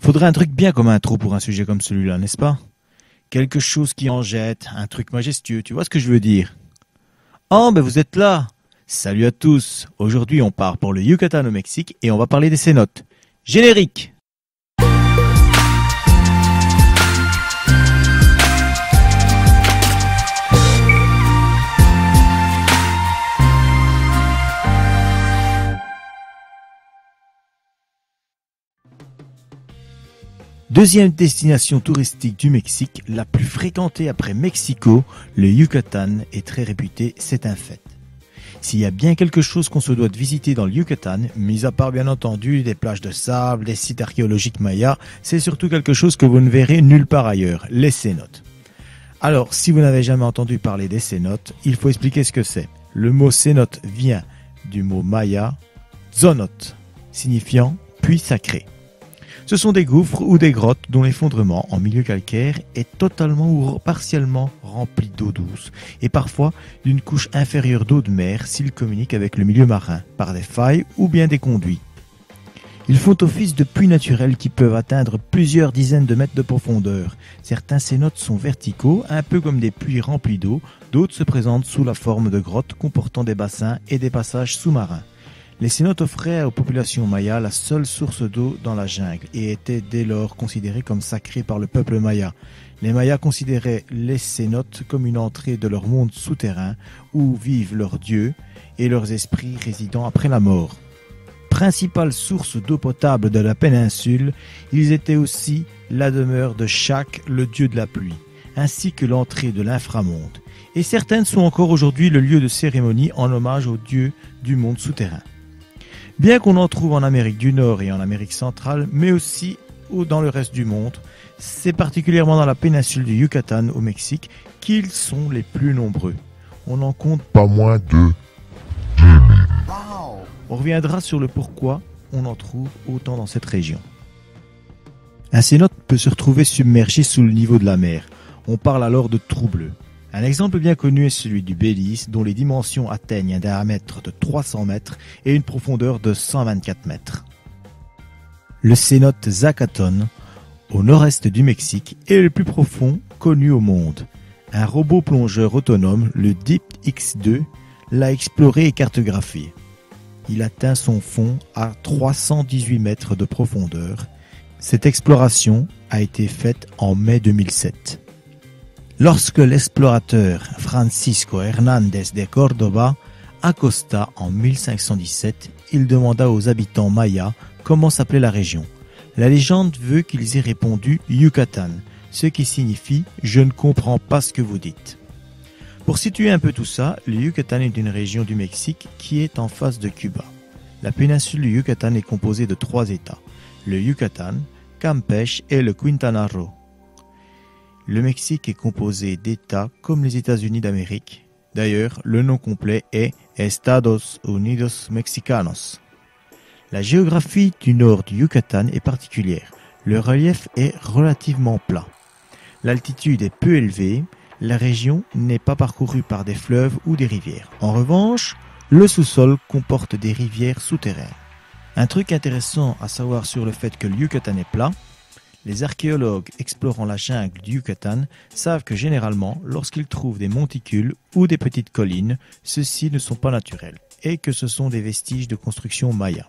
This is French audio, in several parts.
Faudrait un truc bien comme intro pour un sujet comme celui-là, n'est-ce pas? Quelque chose qui en jette, un truc majestueux, tu vois ce que je veux dire? Oh, ben vous êtes là! Salut à tous! Aujourd'hui, on part pour le Yucatan au Mexique et on va parler des cénotes. Générique! Deuxième destination touristique du Mexique, la plus fréquentée après Mexico, le Yucatan est très réputé, c'est un fait. S'il y a bien quelque chose qu'on se doit de visiter dans le Yucatan, mis à part bien entendu des plages de sable, des sites archéologiques mayas, c'est surtout quelque chose que vous ne verrez nulle part ailleurs, les cénotes. Alors, si vous n'avez jamais entendu parler des cénotes, il faut expliquer ce que c'est. Le mot cénote vient du mot maya zonot, signifiant puits sacré. Ce sont des gouffres ou des grottes dont l'effondrement en milieu calcaire est totalement ou partiellement rempli d'eau douce et parfois d'une couche inférieure d'eau de mer s'ils communiquent avec le milieu marin par des failles ou bien des conduits. Ils font office de puits naturels qui peuvent atteindre plusieurs dizaines de mètres de profondeur. Certains cénotes sont verticaux, un peu comme des puits remplis d'eau, d'autres se présentent sous la forme de grottes comportant des bassins et des passages sous-marins. Les cénotes offraient aux populations mayas la seule source d'eau dans la jungle et étaient dès lors considérées comme sacrées par le peuple maya. Les Mayas considéraient les cénotes comme une entrée de leur monde souterrain où vivent leurs dieux et leurs esprits résidant après la mort. Principale source d'eau potable de la péninsule, ils étaient aussi la demeure de Shak, le dieu de la pluie, ainsi que l'entrée de l'inframonde. Et certaines sont encore aujourd'hui le lieu de cérémonie en hommage aux dieux du monde souterrain. Bien qu'on en trouve en Amérique du Nord et en Amérique centrale, mais aussi dans le reste du monde, c'est particulièrement dans la péninsule du Yucatan au Mexique qu'ils sont les plus nombreux. On en compte pas moins de 10 000. On reviendra sur le pourquoi on en trouve autant dans cette région. Un cénote peut se retrouver submergé sous le niveau de la mer. On parle alors de trou bleu. Un exemple bien connu est celui du Belize, dont les dimensions atteignent un diamètre de 300 mètres et une profondeur de 124 mètres. Le cénote Zacaton, au nord-est du Mexique, est le plus profond connu au monde. Un robot plongeur autonome, le Deep X2, l'a exploré et cartographié. Il atteint son fond à 318 mètres de profondeur. Cette exploration a été faite en mai 2007. Lorsque l'explorateur Francisco Hernández de Córdoba accosta en 1517, il demanda aux habitants mayas comment s'appelait la région. La légende veut qu'ils aient répondu Yucatan, ce qui signifie « je ne comprends pas ce que vous dites ». Pour situer un peu tout ça, le Yucatan est une région du Mexique qui est en face de Cuba. La péninsule du Yucatan est composée de 3 États, le Yucatan, Campeche et le Quintana Roo. Le Mexique est composé d'États comme les États-Unis d'Amérique. D'ailleurs, le nom complet est Estados Unidos Mexicanos. La géographie du nord du Yucatan est particulière. Le relief est relativement plat. L'altitude est peu élevée. La région n'est pas parcourue par des fleuves ou des rivières. En revanche, le sous-sol comporte des rivières souterraines. Un truc intéressant à savoir sur le fait que le Yucatan est plat, les archéologues explorant la jungle du Yucatan savent que généralement, lorsqu'ils trouvent des monticules ou des petites collines, ceux-ci ne sont pas naturels et que ce sont des vestiges de construction maya.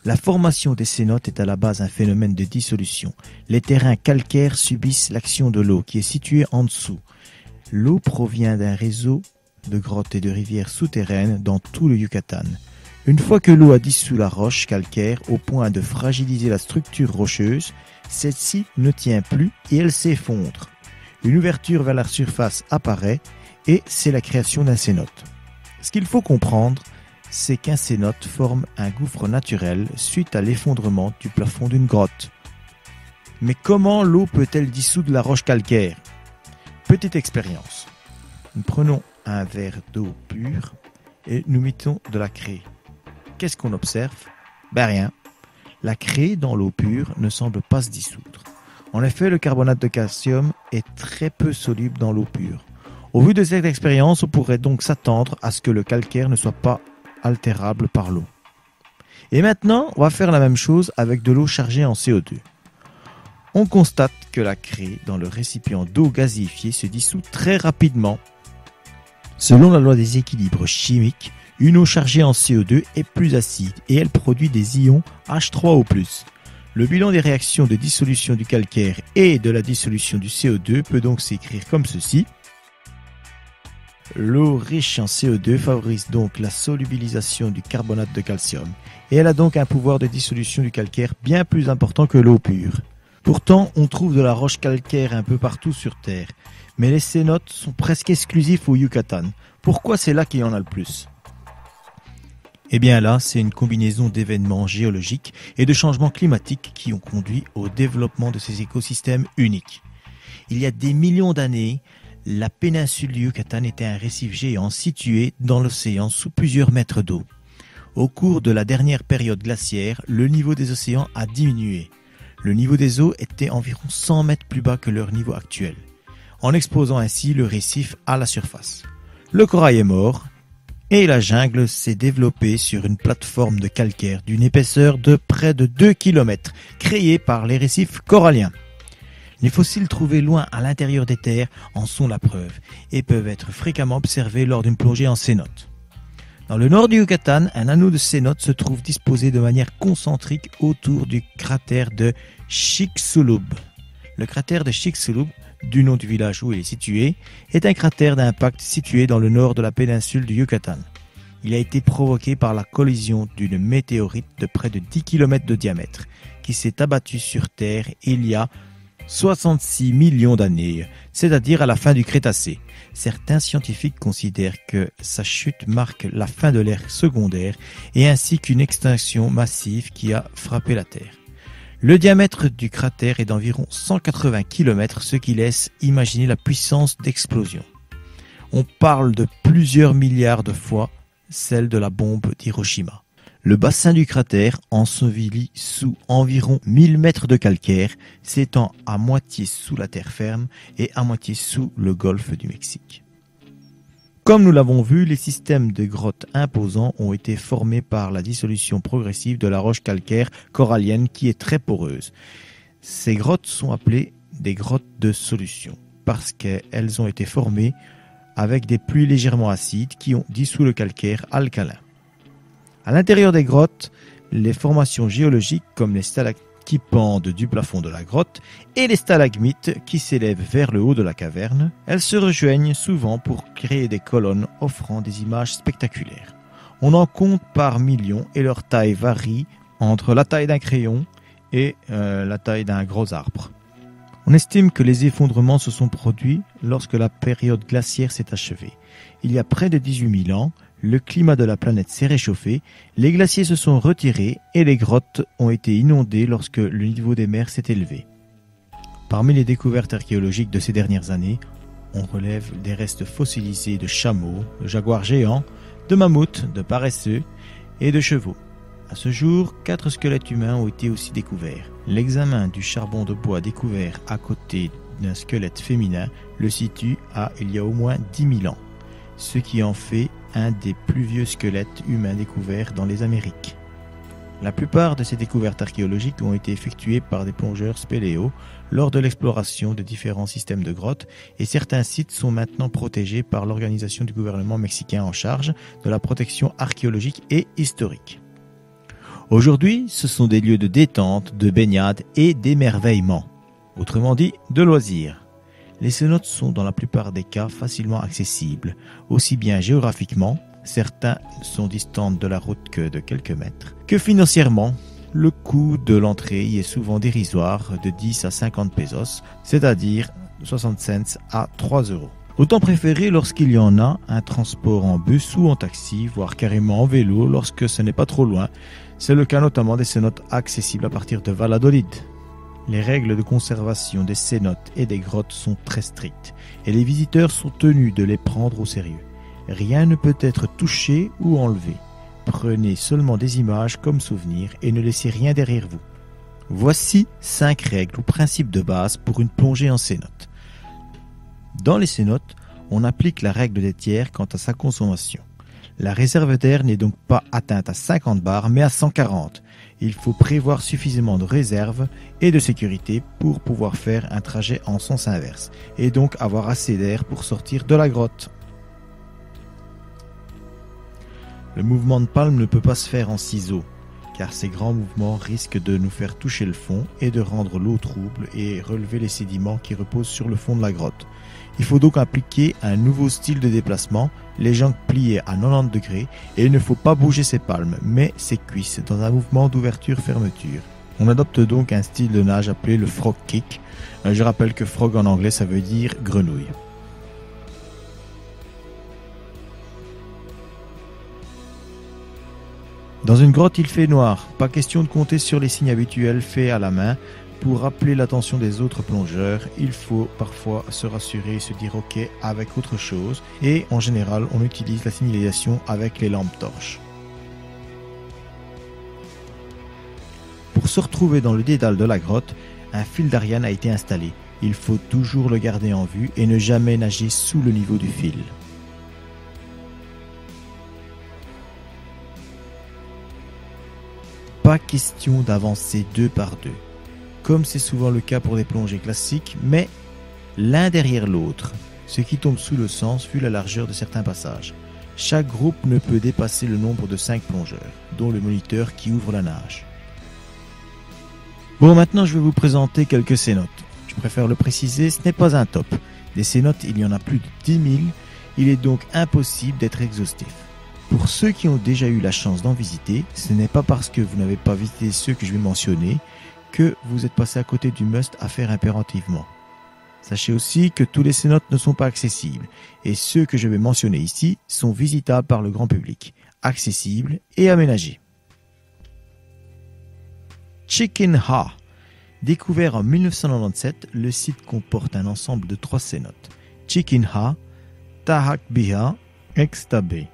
La formation des cénotes est à la base un phénomène de dissolution. Les terrains calcaires subissent l'action de l'eau qui est située en dessous. L'eau provient d'un réseau de grottes et de rivières souterraines dans tout le Yucatan. Une fois que l'eau a dissous la roche calcaire au point de fragiliser la structure rocheuse, celle-ci ne tient plus et elle s'effondre. Une ouverture vers la surface apparaît et c'est la création d'un cénote. Ce qu'il faut comprendre, c'est qu'un cénote forme un gouffre naturel suite à l'effondrement du plafond d'une grotte. Mais comment l'eau peut-elle dissoudre la roche calcaire? Petite expérience. Nous prenons un verre d'eau pure et nous mettons de la craie. Qu'est-ce qu'on observe? Rien. La craie dans l'eau pure ne semble pas se dissoudre. En effet, le carbonate de calcium est très peu soluble dans l'eau pure. Au vu de cette expérience, on pourrait donc s'attendre à ce que le calcaire ne soit pas altérable par l'eau. Et maintenant, on va faire la même chose avec de l'eau chargée en CO2. On constate que la craie dans le récipient d'eau gazifiée se dissout très rapidement. Selon la loi des équilibres chimiques, une eau chargée en CO2 est plus acide et elle produit des ions H3O+. Le bilan des réactions de dissolution du calcaire et de la dissolution du CO2 peut donc s'écrire comme ceci. L'eau riche en CO2 favorise donc la solubilisation du carbonate de calcium et elle a donc un pouvoir de dissolution du calcaire bien plus important que l'eau pure. Pourtant, on trouve de la roche calcaire un peu partout sur Terre, mais les cénotes sont presque exclusifs au Yucatan. Pourquoi c'est là qu'il y en a le plus ? Eh bien là, c'est une combinaison d'événements géologiques et de changements climatiques qui ont conduit au développement de ces écosystèmes uniques. Il y a des millions d'années, la péninsule du Yucatan était un récif géant situé dans l'océan sous plusieurs mètres d'eau. Au cours de la dernière période glaciaire, le niveau des océans a diminué. Le niveau des eaux était environ 100 mètres plus bas que leur niveau actuel, en exposant ainsi le récif à la surface. Le corail est mort et la jungle s'est développée sur une plateforme de calcaire d'une épaisseur de près de 2 km, créée par les récifs coralliens. Les fossiles trouvés loin à l'intérieur des terres en sont la preuve et peuvent être fréquemment observés lors d'une plongée en cénote. Dans le nord du Yucatan, un anneau de cénotes se trouve disposé de manière concentrique autour du cratère de Chicxulub. Le cratère de Chicxulub, du nom du village où il est situé, est un cratère d'impact situé dans le nord de la péninsule du Yucatan. Il a été provoqué par la collision d'une météorite de près de 10 km de diamètre qui s'est abattue sur Terre il y a 66 millions d'années, c'est-à-dire à la fin du Crétacé. Certains scientifiques considèrent que sa chute marque la fin de l'ère secondaire et ainsi qu'une extinction massive qui a frappé la Terre. Le diamètre du cratère est d'environ 180 km, ce qui laisse imaginer la puissance d'explosion. On parle de plusieurs milliards de fois celle de la bombe d'Hiroshima. Le bassin du cratère, enseveli sous environ 1000 mètres de calcaire, s'étend à moitié sous la terre ferme et à moitié sous le golfe du Mexique. Comme nous l'avons vu, les systèmes de grottes imposants ont été formés par la dissolution progressive de la roche calcaire corallienne qui est très poreuse. Ces grottes sont appelées des grottes de solution parce qu'elles ont été formées avec des pluies légèrement acides qui ont dissous le calcaire alcalin. À l'intérieur des grottes, les formations géologiques comme les stalactites qui pendent du plafond de la grotte et les stalagmites qui s'élèvent vers le haut de la caverne, elles se rejoignent souvent pour créer des colonnes offrant des images spectaculaires. On en compte par millions et leur taille varie entre la taille d'un crayon et la taille d'un gros arbre. On estime que les effondrements se sont produits lorsque la période glaciaire s'est achevée. Il y a près de 18 000 ans, le climat de la planète s'est réchauffé, les glaciers se sont retirés et les grottes ont été inondées lorsque le niveau des mers s'est élevé. Parmi les découvertes archéologiques de ces dernières années, on relève des restes fossilisés de chameaux, de jaguars géants, de mammouths, de paresseux et de chevaux. À ce jour, 4 squelettes humains ont été aussi découverts. L'examen du charbon de bois découvert à côté d'un squelette féminin le situe à il y a au moins 10 000 ans, ce qui en fait un des plus vieux squelettes humains découverts dans les Amériques. La plupart de ces découvertes archéologiques ont été effectuées par des plongeurs spéléos lors de l'exploration de différents systèmes de grottes et certains sites sont maintenant protégés par l'organisation du gouvernement mexicain en charge de la protection archéologique et historique. Aujourd'hui, ce sont des lieux de détente, de baignade et d'émerveillement, autrement dit de loisirs. Les cénotes sont dans la plupart des cas facilement accessibles, aussi bien géographiquement, certains sont distantes de la route que de quelques mètres, que financièrement. Le coût de l'entrée y est souvent dérisoire de 10 à 50 pesos, c'est-à-dire 60 cents à 3 euros. Autant préférer lorsqu'il y en a un transport en bus ou en taxi, voire carrément en vélo lorsque ce n'est pas trop loin. C'est le cas notamment des cénotes accessibles à partir de Valladolid. Les règles de conservation des cénotes et des grottes sont très strictes et les visiteurs sont tenus de les prendre au sérieux. Rien ne peut être touché ou enlevé. Prenez seulement des images comme souvenirs et ne laissez rien derrière vous. Voici 5 règles ou principes de base pour une plongée en cénote. Dans les cénotes, on applique la règle des tiers quant à sa consommation. La réserve d'air n'est donc pas atteinte à 50 bars, mais à 140. Il faut prévoir suffisamment de réserve et de sécurité pour pouvoir faire un trajet en sens inverse, et donc avoir assez d'air pour sortir de la grotte. Le mouvement de palme ne peut pas se faire en ciseaux, car ces grands mouvements risquent de nous faire toucher le fond et de rendre l'eau trouble et relever les sédiments qui reposent sur le fond de la grotte. Il faut donc appliquer un nouveau style de déplacement, les jambes pliées à 90 degrés, et il ne faut pas bouger ses palmes, mais ses cuisses dans un mouvement d'ouverture-fermeture. On adopte donc un style de nage appelé le frog kick. Je rappelle que frog en anglais ça veut dire grenouille. Dans une grotte, il fait noir. Pas question de compter sur les signes habituels faits à la main. Pour rappeler l'attention des autres plongeurs, il faut parfois se rassurer et se dire ok avec autre chose. Et en général, on utilise la signalisation avec les lampes torches. Pour se retrouver dans le dédale de la grotte, un fil d'Ariane a été installé. Il faut toujours le garder en vue et ne jamais nager sous le niveau du fil. Pas question d'avancer 2 par 2, comme c'est souvent le cas pour des plongées classiques, mais l'un derrière l'autre, ce qui tombe sous le sens vu la largeur de certains passages. Chaque groupe ne peut dépasser le nombre de 5 plongeurs, dont le moniteur qui ouvre la nage. Bon, maintenant je vais vous présenter quelques cénotes. Je préfère le préciser, ce n'est pas un top. Des cénotes, il y en a plus de 10 000, il est donc impossible d'être exhaustif. Pour ceux qui ont déjà eu la chance d'en visiter, ce n'est pas parce que vous n'avez pas visité ceux que je vais mentionner que vous êtes passé à côté du must à faire impérativement. Sachez aussi que tous les cénotes ne sont pas accessibles et ceux que je vais mentionner ici sont visitables par le grand public, accessibles et aménagés. Chicken Ha. Découvert en 1997, le site comporte un ensemble de 3 cénotes. Chicken Ha, Tahak Biha, Extabé.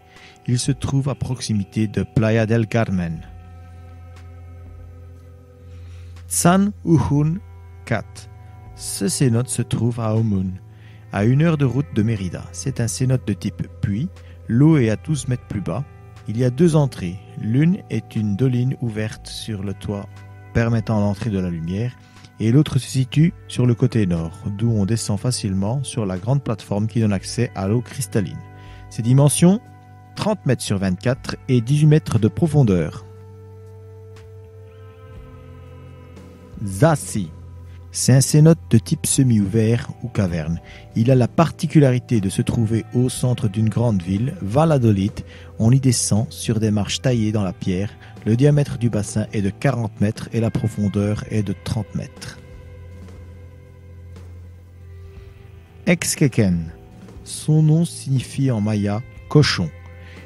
Il se trouve à proximité de Playa del Carmen. San Uhun Cat. Ce cénote se trouve à Omun, à 1 heure de route de Mérida. C'est un cénote de type puits. L'eau est à 12 mètres plus bas. Il y a 2 entrées. L'une est une doline ouverte sur le toit permettant l'entrée de la lumière et l'autre se situe sur le côté nord, d'où on descend facilement sur la grande plateforme qui donne accès à l'eau cristalline. Ses dimensions 30 mètres sur 24 et 18 mètres de profondeur. Zassi. C'est un cénote de type semi-ouvert ou caverne. Il a la particularité de se trouver au centre d'une grande ville, Valladolid. On y descend sur des marches taillées dans la pierre. Le diamètre du bassin est de 40 mètres et la profondeur est de 30 mètres. Exquequen. Son nom signifie en maya « cochon ».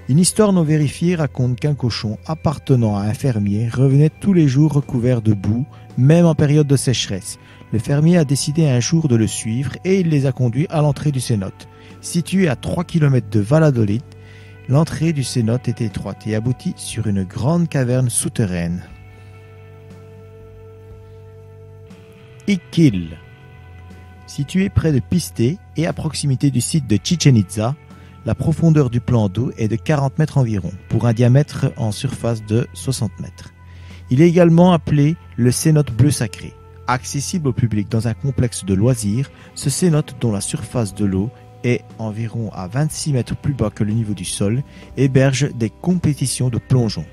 Une histoire non vérifiée raconte qu'un cochon appartenant à un fermier revenait tous les jours recouvert de boue, même en période de sécheresse. Le fermier a décidé un jour de le suivre et il les a conduits à l'entrée du cénote. Situé à 3 km de Valladolid, l'entrée du cénote est étroite et aboutit sur une grande caverne souterraine. Iquil. Situé près de Pisté et à proximité du site de Chichen Itza, la profondeur du plan d'eau est de 40 mètres environ, pour un diamètre en surface de 60 mètres. Il est également appelé le cénote bleu sacré. Accessible au public dans un complexe de loisirs, ce cénote, dont la surface de l'eau est environ à 26 mètres plus bas que le niveau du sol, héberge des compétitions de plongeon.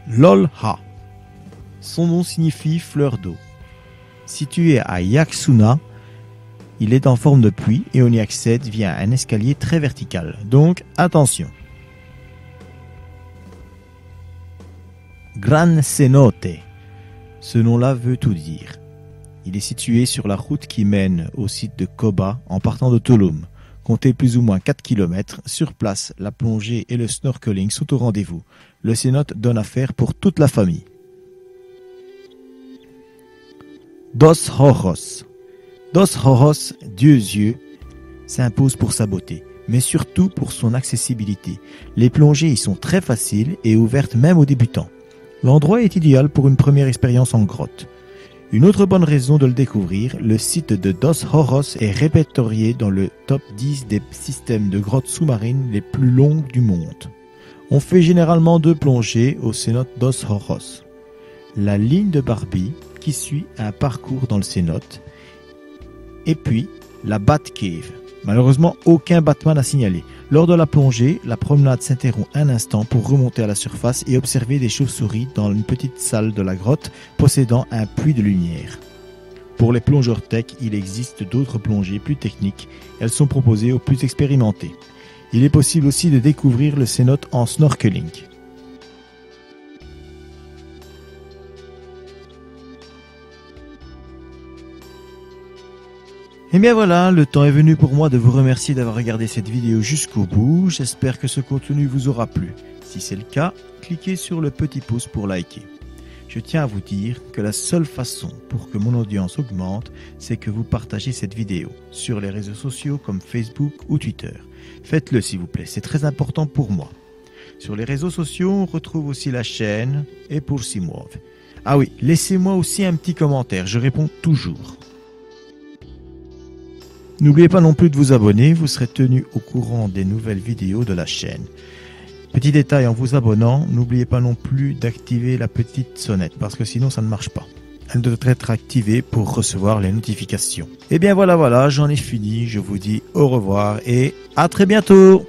Lolha. Son nom signifie fleur d'eau. Situé à Yaxuna, il est en forme de puits et on y accède via un escalier très vertical. Donc, attention. Gran Cenote. Ce nom-là veut tout dire. Il est situé sur la route qui mène au site de Coba en partant de Tulum. Comptez plus ou moins 4 km. Sur place, la plongée et le snorkeling sont au rendez-vous. Le cénote donne à faire pour toute la famille. Dos Ojos. Dos Ojos, Dieu yeux, s'impose pour sa beauté, mais surtout pour son accessibilité. Les plongées y sont très faciles et ouvertes même aux débutants. L'endroit est idéal pour une première expérience en grotte. Une autre bonne raison de le découvrir, le site de Dos Horos est répertorié dans le top 10 des systèmes de grottes sous-marines les plus longues du monde. On fait généralement 2 plongées au cénote Dos Horos. La ligne de Barbie qui suit un parcours dans le cénote et puis la Bat Cave. Malheureusement, aucun Batman à signaler. Lors de la plongée, la promenade s'interrompt un instant pour remonter à la surface et observer des chauves-souris dans une petite salle de la grotte possédant un puits de lumière. Pour les plongeurs tech, il existe d'autres plongées plus techniques. Elles sont proposées aux plus expérimentés. Il est possible aussi de découvrir le cénote en snorkeling. Et bien voilà, le temps est venu pour moi de vous remercier d'avoir regardé cette vidéo jusqu'au bout. J'espère que ce contenu vous aura plu. Si c'est le cas, cliquez sur le petit pouce pour liker. Je tiens à vous dire que la seule façon pour que mon audience augmente, c'est que vous partagez cette vidéo sur les réseaux sociaux comme Facebook ou Twitter. Faites-le s'il vous plaît, c'est très important pour moi. Sur les réseaux sociaux, on retrouve aussi la chaîne et pour s'y muove. Ah oui, laissez-moi aussi un petit commentaire, je réponds toujours. N'oubliez pas non plus de vous abonner, vous serez tenu au courant des nouvelles vidéos de la chaîne. Petit détail, en vous abonnant, n'oubliez pas non plus d'activer la petite sonnette, parce que sinon ça ne marche pas. Elle doit être activée pour recevoir les notifications. Et bien voilà, j'en ai fini, je vous dis au revoir et à très bientôt.